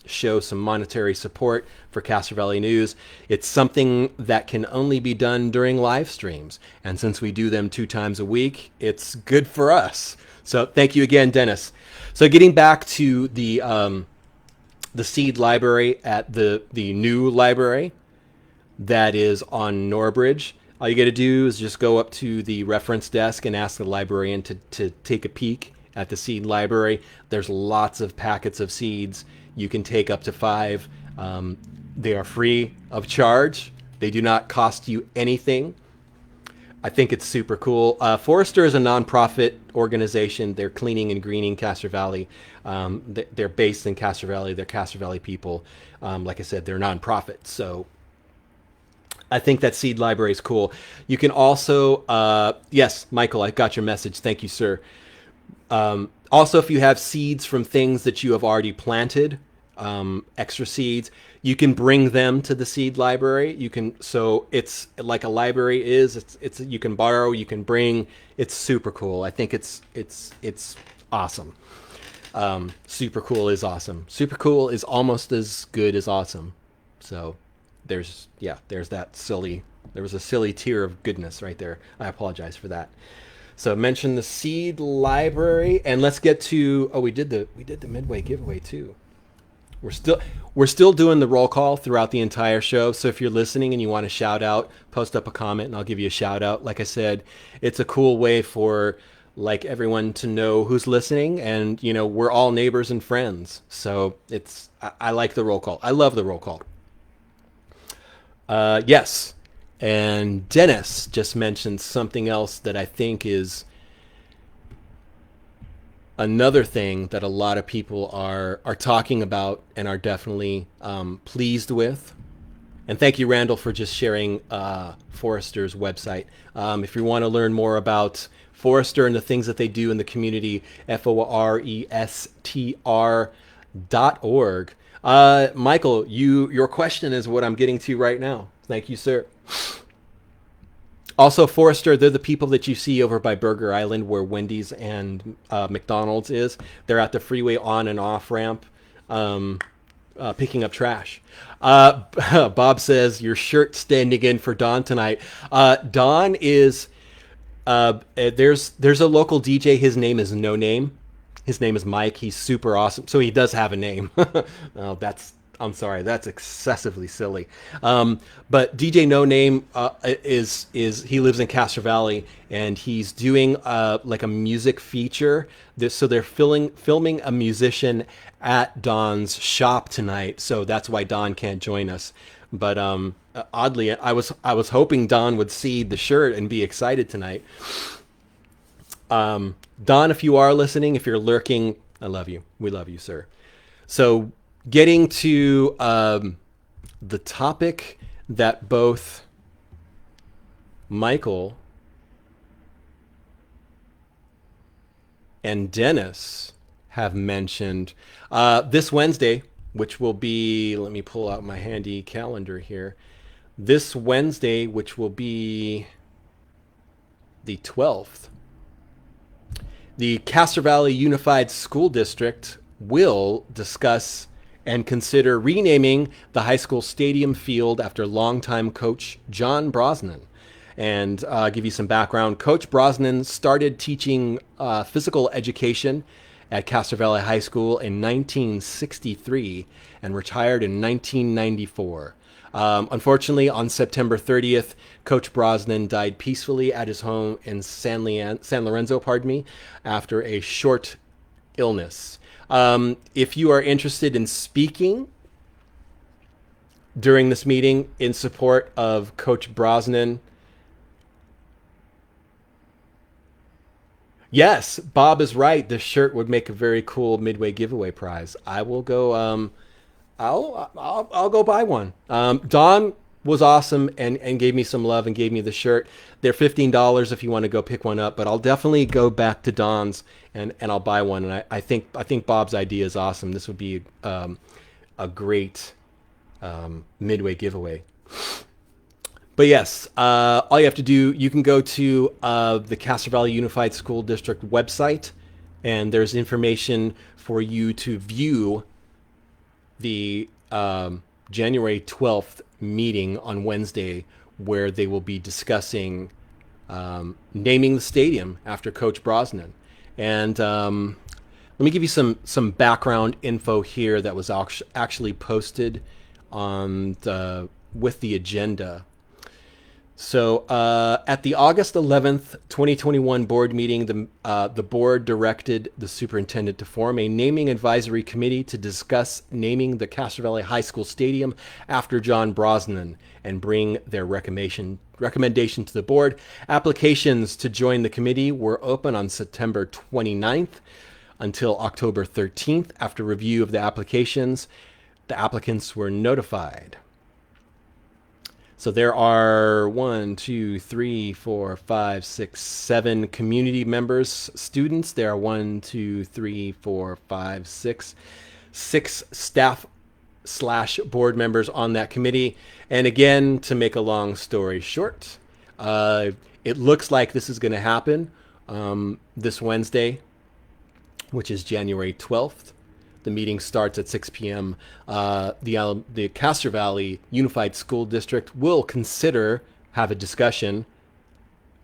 show some monetary support for Castro Valley News. It's something that can only be done during live streams. And since we do them 2 times a week, it's good for us. So thank you again, Dennis. So getting back to the seed library at the new library that is on Norbridge. All you got to do is just go up to the reference desk and ask the librarian to take a peek at the seed library. There's lots of packets of seeds. You can take up to 5. They are free of charge. They do not cost you anything. I think it's super cool. Forester is a nonprofit organization. They're cleaning and greening Castro Valley. They're based in Castro Valley. They're Castro Valley people. Like I said, they're nonprofit. So I think that seed library is cool. You can also, yes, Michael, I got your message. Thank you, sir. Also, if you have seeds from things that you have already planted, extra seeds, you can bring them to the seed library. You can, so it's like a library is. It's you can borrow, you can bring. It's super cool. I think it's awesome. Super cool is awesome. Super cool is almost as good as awesome. So there's that silly. There was a silly tear of goodness right there. I apologize for that. So mention the seed library, and let's get to. Oh, we did the midway giveaway too. We're still doing the roll call throughout the entire show. So if you're listening and you want to shout out, post up a comment, and I'll give you a shout out. Like I said, it's a cool way for like everyone to know who's listening, and we're all neighbors and friends. So I like the roll call. I love the roll call. Yes. And Dennis just mentioned something else that I think is another thing that a lot of people are talking about and are definitely pleased with. And thank you, Randall, for just sharing Forester's website. If you want to learn more about Forester and the things that they do in the community, forestr.org. Michael, your question is what I'm getting to right now. Thank you, sir. Also, Forester, they're the people that you see over by Burger Island where Wendy's and McDonald's is. They're at the freeway on and off ramp picking up trash. Bob says, your shirt standing in for Don tonight. Don is, there's a local DJ. His name is No Name. His name is Mike. He's super awesome. So he does have a name. Oh, I'm sorry, that's excessively silly. But DJ No Name is he lives in Castro Valley, and he's doing like a music feature. So they're filming a musician at Don's shop tonight. So that's why Don can't join us. But oddly, I was hoping Don would see the shirt and be excited tonight. Don, if you are listening, if you're lurking, I love you. We love you, sir. So getting to the topic that both Michael and Dennis have mentioned this Wednesday, which will be, let me pull out my handy calendar here. This Wednesday, which will be the 12th, the Castro Valley Unified School District will discuss and consider renaming the high school stadium field after longtime coach John Brosnan. And give you some background. Coach Brosnan started teaching physical education at Castro Valley High School in 1963 and retired in 1994. Unfortunately, on September 30th, Coach Brosnan died peacefully at his home in San Lorenzo, after a short illness. If you are interested in speaking during this meeting in support of Coach Brosnan, yes, Bob is right. This shirt would make a very cool midway giveaway prize. I will go. I'll go buy one. Don was awesome and gave me some love and gave me the shirt. They're $15 if you want to go pick one up, but I'll definitely go back to Don's and I'll buy one. And I think Bob's idea is awesome. This would be a great midway giveaway. But yes, all you have to do, you can go to the Castro Valley Unified School District website, and there's information for you to view the January 12th meeting on Wednesday, where they will be discussing naming the stadium after Coach Brosnan. And let me give you some background info here that was actually posted on with the agenda. So at the August 11th, 2021 board meeting, the board directed the superintendent to form a naming advisory committee to discuss naming the Castro Valley High School Stadium after John Brosnan and bring their recommendation to the board. Applications to join the committee were open on September 29th until October 13th. After review of the applications, the applicants were notified. So there are 1, 2, 3, 4, 5, 6, 7 community members, students. There are 1, 2, 3, 4, 5, 6 staff / board members on that committee. And again, to make a long story short, it looks like this is going to happen this Wednesday, which is January 12th. The meeting starts at 6 p.m. The Castro Valley Unified School District will have a discussion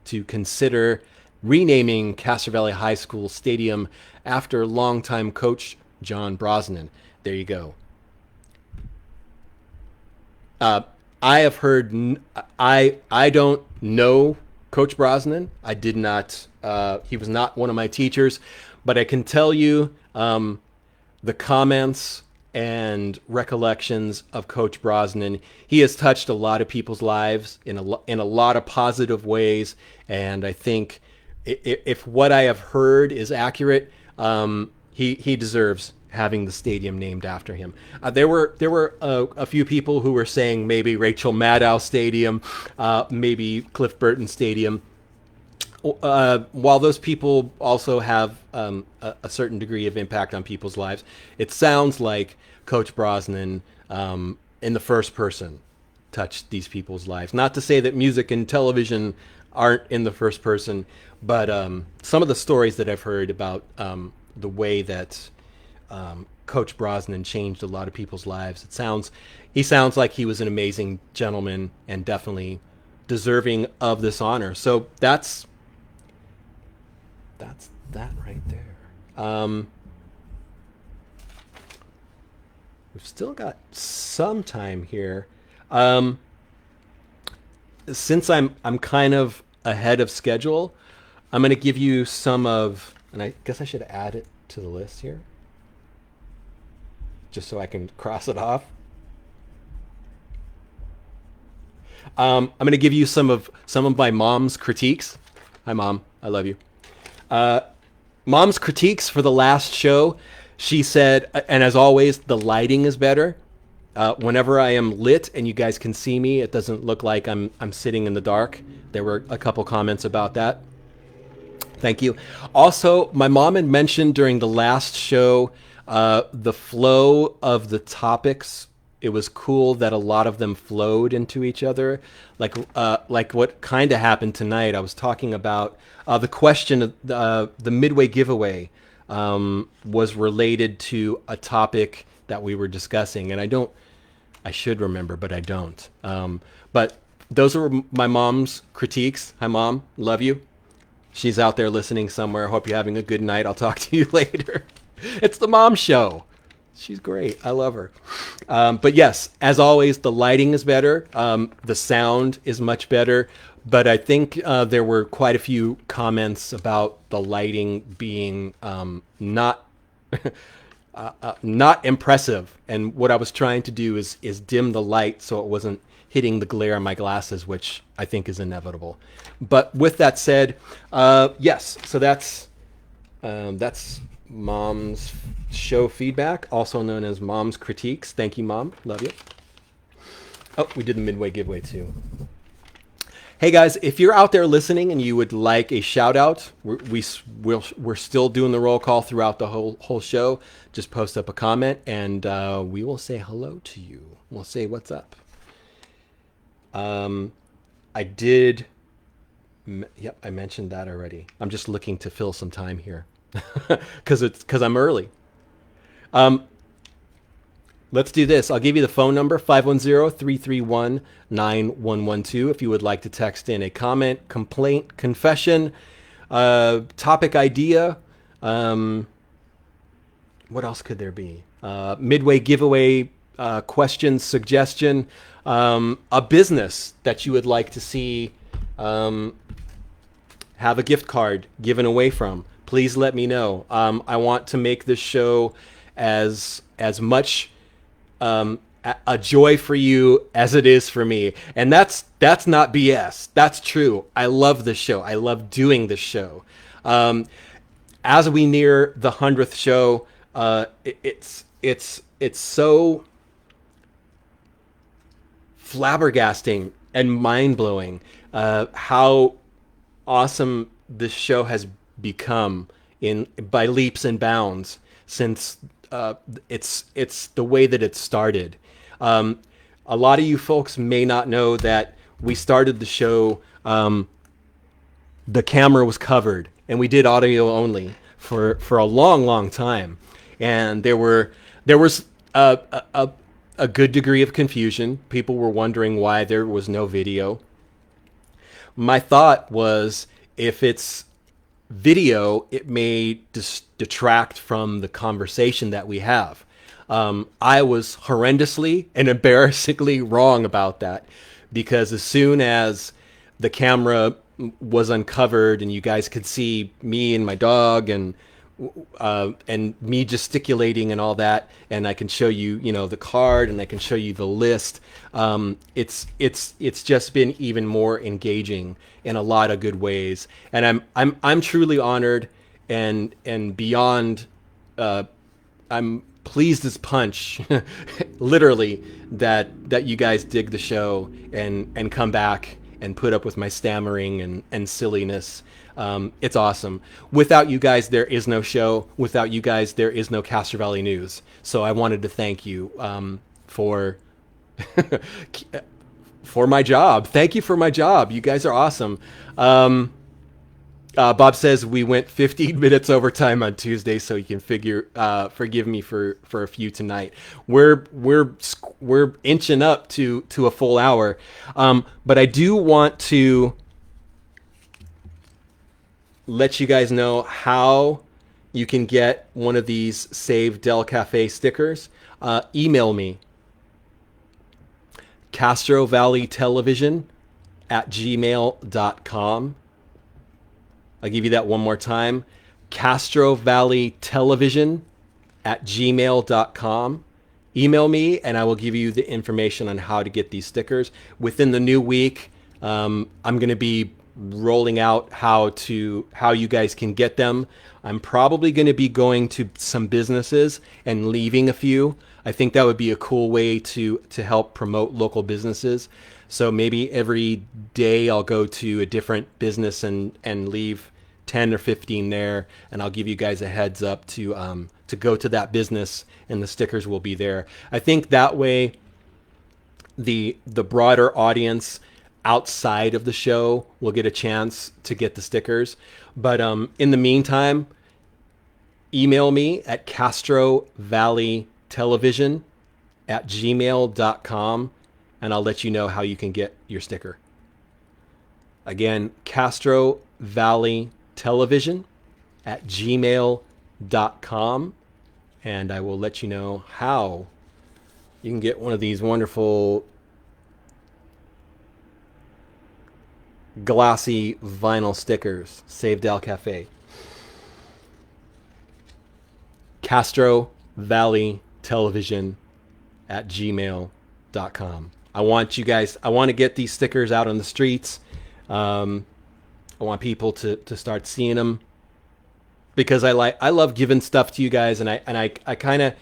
to consider renaming Castro Valley High School Stadium after longtime coach John Brosnan. There you go. I have heard. I don't know Coach Brosnan. I did not. He was not one of my teachers, but I can tell you. The comments and recollections of Coach Brosnan. He has touched a lot of people's lives in a lot of positive ways, and I think if what I have heard is accurate, he deserves having the stadium named after him. There were a few people who were saying maybe Rachel Maddow Stadium, maybe Cliff Burton Stadium. While those people also have a certain degree of impact on people's lives, it sounds like Coach Brosnan, in the first person, touched these people's lives. Not to say that music and television aren't in the first person, but some of the stories that I've heard about the way that Coach Brosnan changed a lot of people's lives, he sounds like he was an amazing gentleman and definitely deserving of this honor. So that's that right there. We've still got some time here. Since I'm kind of ahead of schedule, I'm going to give you some of, and I guess I should add it to the list here, just so I can cross it off. I'm going to give you some of my mom's critiques. Hi, Mom. I love you. Mom's critiques for the last show. She said, and as always, the lighting is better. Whenever I am lit and you guys can see me, it doesn't look like I'm sitting in the dark. There were a couple comments about that. Thank you. Also, my mom had mentioned during the last show the flow of the topics. It was cool that a lot of them flowed into each other, like what kind of happened tonight. I was talking about the question of the midway giveaway was related to a topic that we were discussing, and I should remember, but I don't. But those are my mom's critiques. Hi, Mom. Love you. She's out there listening somewhere. Hope you're having a good night. I'll talk to you later. It's the Mom Show. She's great. I love her. But yes, as always, the lighting is better. The sound is much better. But I think there were quite a few comments about the lighting being not not impressive. And what I was trying to do is dim the light so it wasn't hitting the glare on my glasses, which I think is inevitable. But with that said, yes. So that's Mom's show feedback, also known as Mom's critiques. Thank you, Mom. Love you. Oh, we did the midway giveaway too. Hey guys, if you're out there listening and you would like a shout out, we're still doing the roll call throughout the whole show. Just post up a comment and we will say hello to you. We'll say what's up. I did. Yep, I mentioned that already. I'm just looking to fill some time here because I'm early. Let's do this. I'll give you the phone number, 510-331-9112, if you would like to text in a comment, complaint, confession, topic idea. What else could there be? Midway giveaway question, suggestion, a business that you would like to see have a gift card given away from, please let me know. I want to make this show as much a joy for you as it is for me, and that's not BS. That's true. I love this show. I love doing this show. As we near the 100th show, it's so flabbergasting and mind blowing how awesome this show has become in by leaps and bounds since it's the way that it started. A lot of you folks may not know that we started the show. The camera was covered, and we did audio only for a long time, and there was a good degree of confusion. People were wondering why there was no video. My thought was, if it's video, it may detract from the conversation that we have. I was horrendously and embarrassingly wrong about that, because as soon as the camera was uncovered and you guys could see me and my dog and me gesticulating and all that, and I can show you, the card, and I can show you the list. It's just been even more engaging in a lot of good ways, and I'm truly honored and beyond. I'm pleased as punch, literally, that you guys dig the show and come back and put up with my stammering and silliness. It's awesome. Without you guys, there is no show. Without you guys, there is no Castro Valley News. So I wanted to thank you for for my job. Thank you for my job. You guys are awesome. Bob says we went 15 minutes overtime on Tuesday, so you can forgive me for a few tonight. We're inching up to a full hour, but I do want to let you guys know how you can get one of these Save Del Cafe stickers. Email me, Castro Valley Television @gmail.com. I'll give you that one more time. Castro Valley Television @gmail.com. Email me and I will give you the information on how to get these stickers. Within the new week, I'm going to be rolling out how you guys can get them. I'm probably going to be going to some businesses and leaving a few. I think that would be a cool way to help promote local businesses. So maybe every day I'll go to a different business and leave 10 or 15 there, and I'll give you guys a heads up to go to that business, and the stickers will be there. I think that way the broader audience outside of the show will get a chance to get the stickers. But in the meantime, email me at Castro Valley Television @gmail.com, and I'll let you know how you can get your sticker. Again, Castro Valley Television @gmail.com, and I will let you know how you can get one of these wonderful glossy vinyl stickers. Save Del Cafe. Castro Valley Television @gmail.com. I want to get these stickers out on the streets. I want people to start seeing them, because I love giving stuff to you guys, and I kind of,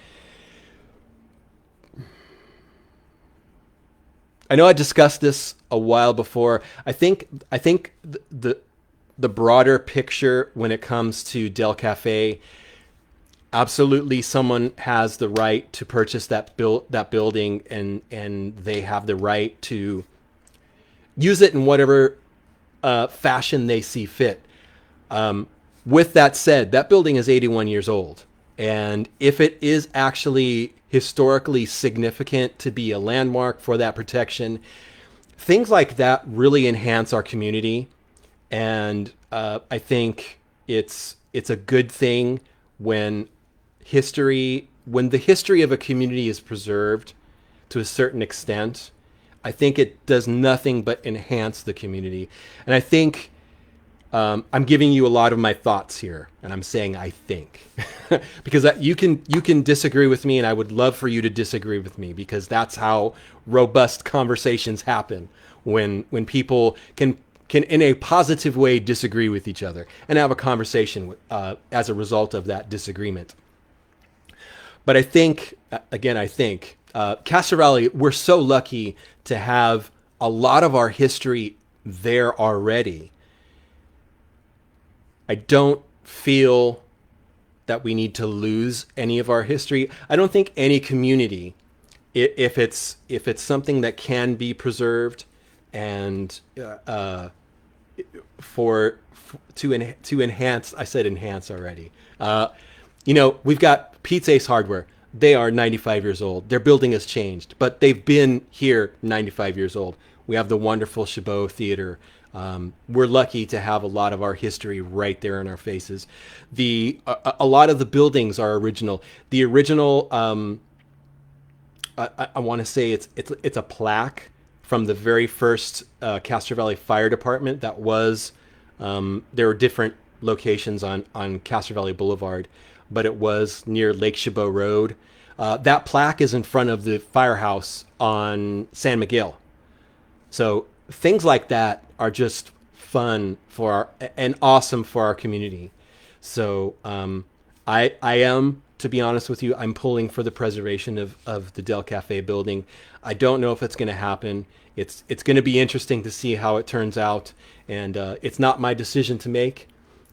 I know I discussed this a while before. I think the broader picture when it comes to Del Cafe, absolutely someone has the right to purchase that building, and they have the right to use it in whatever fashion they see fit. With that said, that building is 81 years old, and if it is actually historically significant to be a landmark for that protection, things like that really enhance our community. And I think it's a good thing when the history of a community is preserved to a certain extent. I think it does nothing but enhance the community. And I think I'm giving you a lot of my thoughts here, and I'm saying I think because you can disagree with me, and I would love for you to disagree with me, because that's how robust conversations happen, when people can in a positive way disagree with each other and have a conversation as a result of that disagreement. But I think, again, Castro Valley, we're so lucky to have a lot of our history there already. I don't feel that we need to lose any of our history. I don't think any community, if it's something that can be preserved and to enhance. I said enhance already. We've got Pizza Ace Hardware. They are 95 years old. Their building has changed, but they've been here 95 years old. We have the wonderful Chabot Theater. We're lucky to have a lot of our history right there in our faces. A lot of the buildings are original. The original, I want to say it's a plaque from the very first Castro Valley Fire Department. That was there were different locations on Castro Valley Boulevard, but it was near Lake Chabot Road. That plaque is in front of the firehouse on San Miguel. So things like that are just fun and awesome for our community. So I am, to be honest with you, I'm pulling for the preservation of the Del Cafe building. I don't know if it's going to happen. It's going to be interesting to see how it turns out, and it's not my decision to make.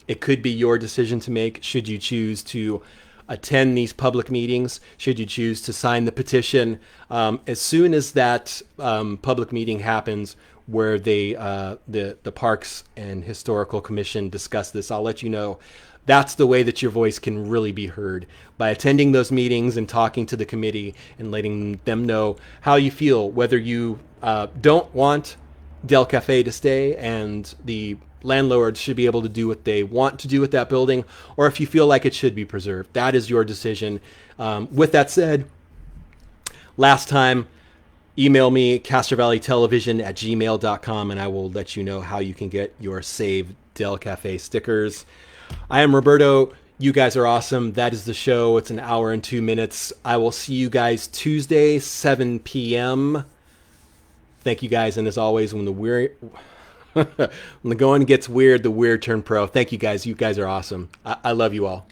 It could be your decision to make, should you choose to attend these public meetings, should you choose to sign the petition. As soon as that public meeting happens, where the Parks and Historical Commission discuss this, I'll let you know. That's the way that your voice can really be heard, by attending those meetings and talking to the committee and letting them know how you feel, whether you don't want Del Cafe to stay and the landlords should be able to do what they want to do with that building, or if you feel like it should be preserved. That is your decision. With that said, last time, email me, castrovalleytelevision@gmail.com, and I will let you know how you can get your Save Del Cafe stickers. I am Roberto. You guys are awesome. That is the show. It's an hour and 2 minutes. I will see you guys Tuesday, 7 p.m. Thank you guys. And as always, when the going gets weird, the weird turn pro. Thank you guys. You guys are awesome. I love you all.